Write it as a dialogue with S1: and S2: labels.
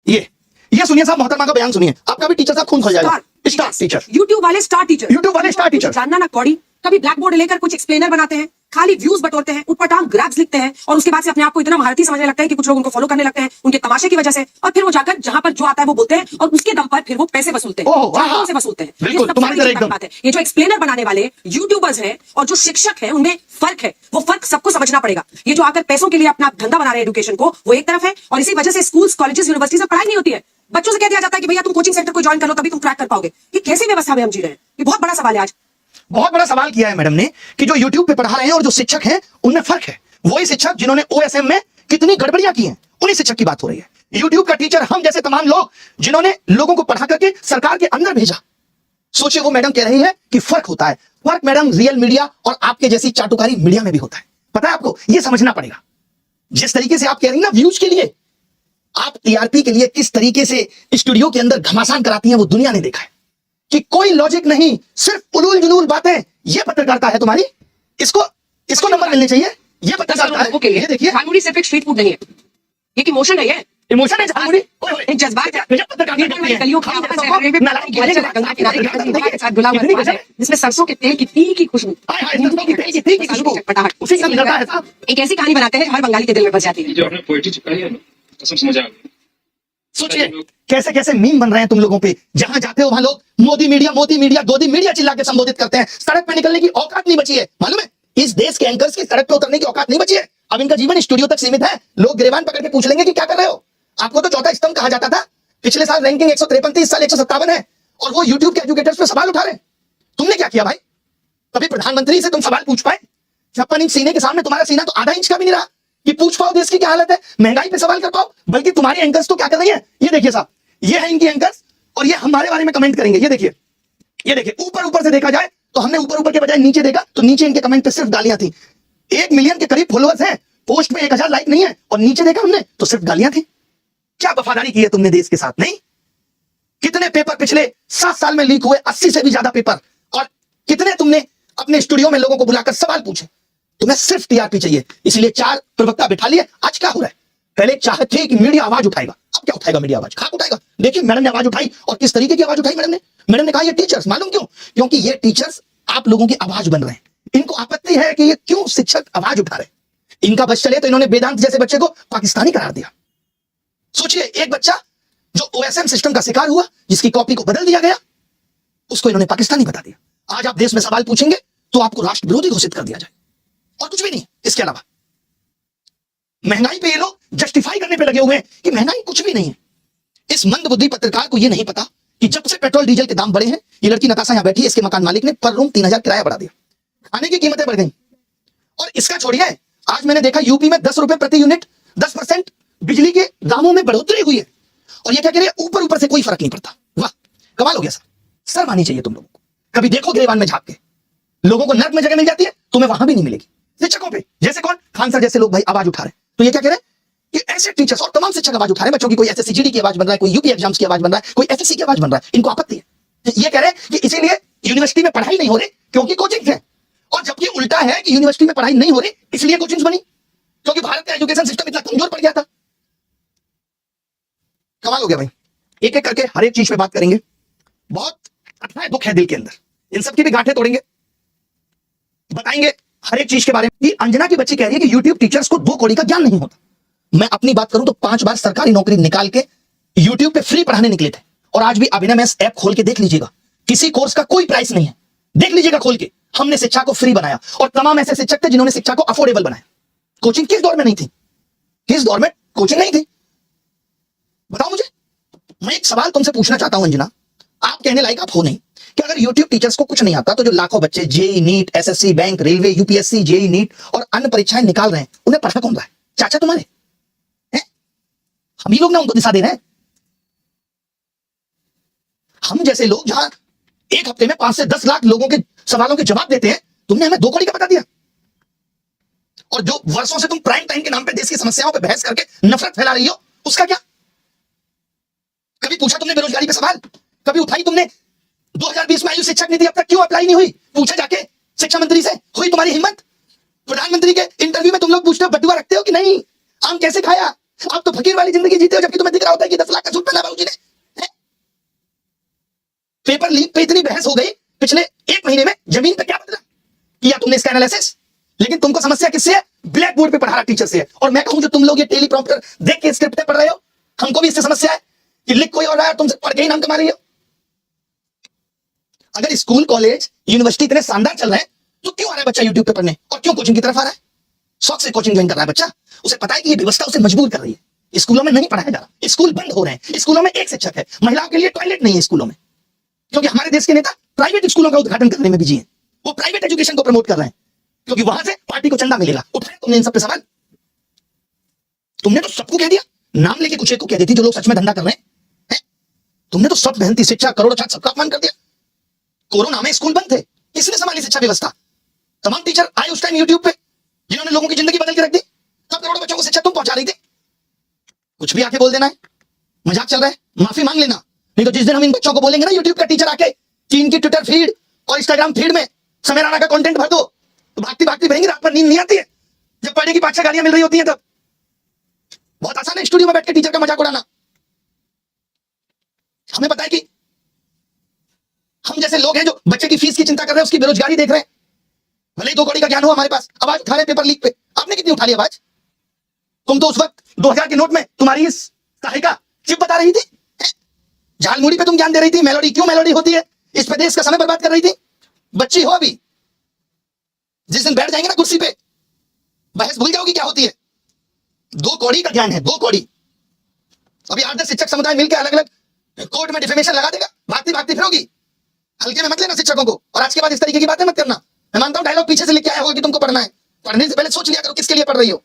S1: ये सुनिए साहब, मोहतरमा का बयान सुनिए, आपका भी टीचर साहब खून खोल जाएगा। स्टार टीचर,
S2: यूट्यूब वाले स्टार टीचर,
S1: यूट्यूब वाले स्टार टीचर,
S2: जानना ना कौड़ी, कभी ब्लैक बोर्ड लेकर कुछ एक्सप्लेनर बनाते हैं, खाली व्यूज बटोरते हैं, उटपटांग ग्राफ्स लिखते हैं और उसके बाद से अपने आप को इतना महारथी समझने लगते हैं कि कुछ लोग उनको फॉलो करने लगते हैं उनके तमाशे की वजह से, और फिर वो जाकर जहां पर जो आता है वो बोलते हैं और उसके दम पर फिर वो पैसे वसूलते हैं, से वसूलते हैं।
S1: बिल्कुल तुम्हारी तरह एकदम
S2: बात है। ये जो एक्सप्लेनर बनाने वाले यूट्यूबर्स हैं और जो शिक्षक हैं उनमें फर्क है, वो फर्क सबको समझना पड़ेगा। ये जो आकर पैसों के लिए अपना धंधा बना रहे हैं एजुकेशन को, वो एक तरफ है, और इसी वजह से स्कूल्स, कॉलेजेस, यूनिवर्सिटीज में पढ़ाई नहीं होती है। बच्चों से कह दिया जाता है कि भैया तुम कोचिंग सेंटर को ज्वाइन कर लो तभी तुम क्रैक कर पाओगे। ये कैसी व्यवस्था में हम जी रहे हैं? ये बहुत बड़ा सवाल है आज।
S1: बहुत बड़ा सवाल किया है मैडम ने कि जो YouTube पे पढ़ा रहे हैं और जो शिक्षक हैं उनमें फर्क है। वही शिक्षक जिन्होंने OSM में कितनी गड़बड़ियां की हैं, उन्हीं शिक्षक की बात हो रही है। YouTube का टीचर हम जैसे तमाम लोग जिन्होंने लोगों को पढ़ा करके सरकार के अंदर भेजा। सोचिए, वो मैडम कह रही है कि फर्क होता है। फर्क मैडम रियल मीडिया और आपके जैसी चाटुकारी मीडिया में भी होता है। पता है आपको, ये समझना पड़ेगा। जिस तरीके से आप कह रही ना व्यूज के लिए, आप TRP के लिए किस तरीके से स्टूडियो के अंदर घमासान कराती हैं वो दुनिया ने देखा है कि कोई लॉजिक नहीं, सिर्फ उलूल जुलूल बातें। ये पत्रकारिता है तुम्हारी, इसको नंबर मिलने चाहिए। ये पत्रकारिता है। ये देखिए,
S2: झालमुड़ी सिर्फ एक स्ट्रीट फूड नहीं है, ये एक इमोशन है। ये
S1: इमोशन है झालमुड़ी,
S2: एक जज्बात है। जिसमें सरसों के तेल की तीखी खुशबू, एक ऐसी कहानी बनाते हैं जो हर बंगाली के दिल में बस जाती है।
S3: जो आपने पोएट्री चिपकाई है ना, कसम से मजा आ गया।
S1: सोचिए कैसे कैसे मीम बन रहे हैं तुम लोगों पे। जहां जाते हो वहां लोग मोदी मीडिया, गोदी मीडिया चिल्ला के संबोधित करते हैं। सड़क पे निकलने की औकात नहीं बची है, मालूम है? इस देश के एंकर्स की सड़क पे उतरने की औकात नहीं बची है। अब इनका जीवन स्टूडियो तक सीमित है। लोग गिरबान पकड़ के पूछ लेंगे कि क्या कर रहे हो। आपको तो चौथा स्तंभ कहा जाता था। पिछले साल रैंकिंग 153, इस साल 157 है, और वो यूट्यूब के एजुकेटर्स पे सवाल उठा रहे हैं। तुमने क्या किया भाई? कभी प्रधानमंत्री से तुम सवाल पूछ पाए? 56 इंच सीने के सामने तुम्हारा सीना तो आधा इंच का भी नहीं रहा कि पूछ पाओ देश की क्या हालत है, महंगाई पे सवाल कर पाओ। बल्कि तुम्हारी एंकर्स तो क्या कर रही है, ये देखिए साहब, ये है इनकी एंकर्स, और ये हमारे बारे में कमेंट करेंगे। ये देखिए, ये देखिए, ऊपर से देखा जाए तो हमने ऊपर के बजाय नीचे देखा तो नीचे इनके कमेंट पे सिर्फ गालियां थी। 1 मिलियन के करीब फॉलोअर्स हैं, पोस्ट में 1000 लाइक नहीं है, और नीचे देखा हमने तो सिर्फ गालियां थी। क्या वफादारी की है तुमने देश के साथ? नहीं। कितने पेपर पिछले 7 साल में लीक हुए, 80 से भी ज्यादा पेपर, और कितने तुमने अपने स्टूडियो में लोगों को बुलाकर सवाल पूछे। तुम्हें सिर्फ TRP चाहिए, इसलिए 4 प्रवक्ता बिठा लिए। आज क्या हो रहा है? पहले चाहते थे कि मीडिया आवाज उठाएगा, अब क्या उठाएगा मीडिया? आवाज खाक उठाएगा। देखिए मैडम ने आवाज उठाई, और किस तरीके की आवाज उठाई मैडम ने कहा ये टीचर्स, मालूम क्यों? क्योंकि ये टीचर्स आप लोगों की आवाज बन रहे हैं। इनको आपत्ति है कि ये क्यों शिक्षक आवाज उठा रहे हैं। इनका बस चले तो इन्होंने वेदांत जैसे बच्चे को पाकिस्तानी करार दिया। सोचिए, एक बच्चा जो OSM सिस्टम का शिकार हुआ, जिसकी कॉपी को बदल दिया गया, उसको इन्होंने पाकिस्तानी बता दिया। आज आप देश में सवाल पूछेंगे तो आपको राष्ट्र विरोधी घोषित कर दिया जाए, और कुछ भी नहीं इसके अलावा। महंगाई पे ये लोग जस्टिफाई करने पे लगे हुए हैं कि महंगाई कुछ भी नहीं है। इस मंदबुद्धि पत्रकार को ये नहीं पता कि जब से पेट्रोल डीजल के दाम बढ़े हैं, ये लड़की नताशा यहां बैठी है, इसके मकान मालिक ने पर रूम 3000 किराया बढ़ा दिया, खाने की कीमतें बढ़ गई। और इसका छोड़िए, आज मैंने देखा यूपी में 10 रुपए प्रति यूनिट 10% बिजली के दामों में बढ़ोतरी हुई है, और ये क्या कह रहे हैं, ऊपर से कोई फर्क नहीं पड़ता। वाह, कमाल हो गया सर। शर्म आनी चाहिए तुम लोगों को। कभी देखो गिरेबान में झांक के, लोगों को नर्क में जगह मिल जाती है, तुम्हें वहां भी नहीं मिलेगी। शिक्षकों पे जैसे कौन, खान सर जैसे लोग भाई आवाज उठा रहे हैं। तो ये क्या कह रहे हैं कि ऐसे टीचर्स और तमाम शिक्षक आवाज उठा रहे हैं बच्चों की। कोई SSC-GD की आवाज बन रहा है, कोई यूपी एग्जाम्स की आवाज बन रहा है, कोई SSC की आवाज बन रहा है। इनको आपत्ति है। ये कह रहे हैं कि इसीलिए यूनिवर्सिटी में पढ़ाई नहीं हो रही क्योंकि कोचिंग है, और जबकि उल्टा है कि यूनिवर्सिटी में पढ़ाई नहीं हो रही इसलिए कोचिंग बनी, क्योंकि भारत का एजुकेशन सिस्टम इतना कमजोर पड़ गया था। कमाल हो गया भाई। एक एक करके हर एक चीज पे बात करेंगे। बहुत अथाह दुख है दिल के अंदर, इन सबकी भी गांठें तोड़ेंगे, बताएंगे हर एक चीज के बारे में। अंजना की बच्ची कह रही है कि यूट्यूब टीचर्स को 2 कौड़ी का ज्ञान नहीं होता। मैं अपनी बात करूं तो 5 बार सरकारी नौकरी निकाल के यूट्यूब पे फ्री पढ़ाने निकले थे, और आज भी अभिनव मैथ्स ऐप खोल के देख लीजिएगा, किसी कोर्स का कोई प्राइस नहीं है। देख लीजिएगा खोल के, हमने शिक्षा को फ्री बनाया, और तमाम ऐसे शिक्षक थे जिन्होंने शिक्षा को अफोर्डेबल बनाया। कोचिंग किस दौर में नहीं थी? किस दौर में कोचिंग नहीं थी? बताओ मुझे। मैं एक सवाल तुमसे पूछना चाहता हूं अंजना, आप कहने लायक आप हो नहीं, कि अगर यूट्यूब टीचर्स को कुछ नहीं आता तो जो लाखों बच्चे JEE NEET, SSC, bank, railway, UPSC, JEE NEET और अन्य परीक्षाएं निकाल रहे हैं, उन्हें पढ़ा कौन रहा है? चाचा तुम्हारे हैं? हम ही लोग ना उनको दिशा दे रहे हैं। हम जैसे लोग जहां एक हफ्ते में 5 से 10 लाख लोगों के सवालों के जवाब देते हैं, तुमने हमें 2 कौड़ी का बता दिया। और जो वर्षों से तुम प्राइम टाइम के नाम पे देश की समस्याओं पे बहस करके नफरत फैला रही हो, उसका क्या? कभी पूछा तुमने बेरोजगारी पे सवाल? कभी उठाई तुमने 2020 में आयु शिक्षक नीति अब तक क्यों अप्लाई नहीं हुई? पूछा जाके शिक्षा मंत्री से? हुई तुम्हारी हिम्मत? प्रधानमंत्री के इंटरव्यू में तुम लोग पूछते हो बटुआ रखते हो कि नहीं? आम कैसे खाया? आप तो फकीर वाली जिंदगी जीते हो, जबकि तुम्हें दिख रहा होता है कि 10 लाख का सूट पेपर लीक पे इतनी बहस हो गई पिछले 1 महीने में, जमीन पे क्या बदला? किया तुमने इसका एनालिसिस? लेकिन तुमको समस्या किससे है? ब्लैक बोर्ड पे पढ़ा रहा टीचर से है। और मैं कहूं जो तुम लोग ये टेलीप्रॉम्प्टर देख के स्क्रिप्ट पढ़ रहे हो, हमको भी इससे समस्या है कि लिख कोई और रहा है, तुमसे पढ़ के ही नाम कमा रही हो। अगर स्कूल कॉलेज यूनिवर्सिटी इतने शानदार चल रहे हैं तो क्यों आ रहा है बच्चा यूट्यूब पे पढ़ने, और क्यों कोचिंग की तरफ आ रहा है? शौक से कोचिंग ज्वाइन कर रहा है बच्चा। उसे पता है कि ये व्यवस्था उसे मजबूर कर रही है। स्कूलों में नहीं पढ़ाया जा रहा, स्कूल बंद हो रहे हैं, स्कूलों में एक शिक्षक है, महिलाओं के लिए टॉयलेट नहीं है स्कूलों में, क्योंकि हमारे देश के नेता प्राइवेट स्कूलों का उद्घाटन करने में बिजी हैं। वो प्राइवेट एजुकेशन को प्रमोट कर रहे हैं क्योंकि वहां से पार्टी को चंदा मिलेगा। उठाया तुमने इन सब पे सवाल? तुमने तो सबको कह दिया, नाम लेके कुछ एक को कह देती जो लोग सच में धंधा कर रहे हैं। तुमने तो सब मेहनती शिक्षा, करोड़ों छात्र, सबका अपमान कर दिया। कोरोना में स्कूल बंद थे, किसने संभाली शिक्षा व्यवस्था? तमाम टीचर आए उस टाइम यूट्यूब पे, जिन्होंने लोगों की जिंदगी बदल के रख दी। तब करोड़ों बच्चों को शिक्षा तुम पहुंचा रही थी। कुछ भी आके बोल देना है, मजाक चल रहा है, माफी मांग लेना। नहीं तो जिस दिन हम इन बच्चों को बोलेंगे ना यूट्यूब का टीचर आके कि इनकी ट्विटर फीड और इंस्टाग्राम फीड में समय राणा का कंटेंट भर दो, तो भागती भागती बहेंगी, रात भर नींद नहीं आती है जब पढ़ने की 5-6 गालियां मिल रही होती हैं। तब बहुत आसान है स्टूडियो में बैठ के टीचर का मजाक उड़ाना। हमें पता है कि हम जैसे लोग हैं जो बच्चे की फीस की चिंता कर रहे हैं, उसकी बेरोजगारी देख रहे हैं, भले ही 2 कौड़ी का ज्ञान हो हमारे पास, आवाज उठा रहे पेपर लीक पे। आपने कितनी उठा ली आवाज? तुम तो उस वक्त 2000 के नोट में तुम्हारी इस सहायिका चिप बता रही थी, झालमुड़ी पे तुम ज्ञान दे रही थी। मेलोडी क्यों मेलोडी होती है, इस पे देश का समय बर्बाद कर रही थी। बच्ची हो अभी, जिस दिन बैठ जाएंगे ना कुर्सी पे, बहस भूल जाओगी क्या होती है। 2 कौड़ी का ज्ञान है, 2 कौड़ी। अभी 8-10 शिक्षक समुदाय मिलकर अलग अलग कोर्ट में डिफेमेशन लगा देगा, भागती भागती फिरोगी। हल्के में मत लेना शिक्षकों को, और आज के बाद इस तरीके की बातें मत करना। मैं मानता हूं डायलॉग पीछे से लिख के आया होगा कि तुमको पढ़ना है, पढ़ने से पहले सोच लिया करो किसके लिए पढ़ रही हो।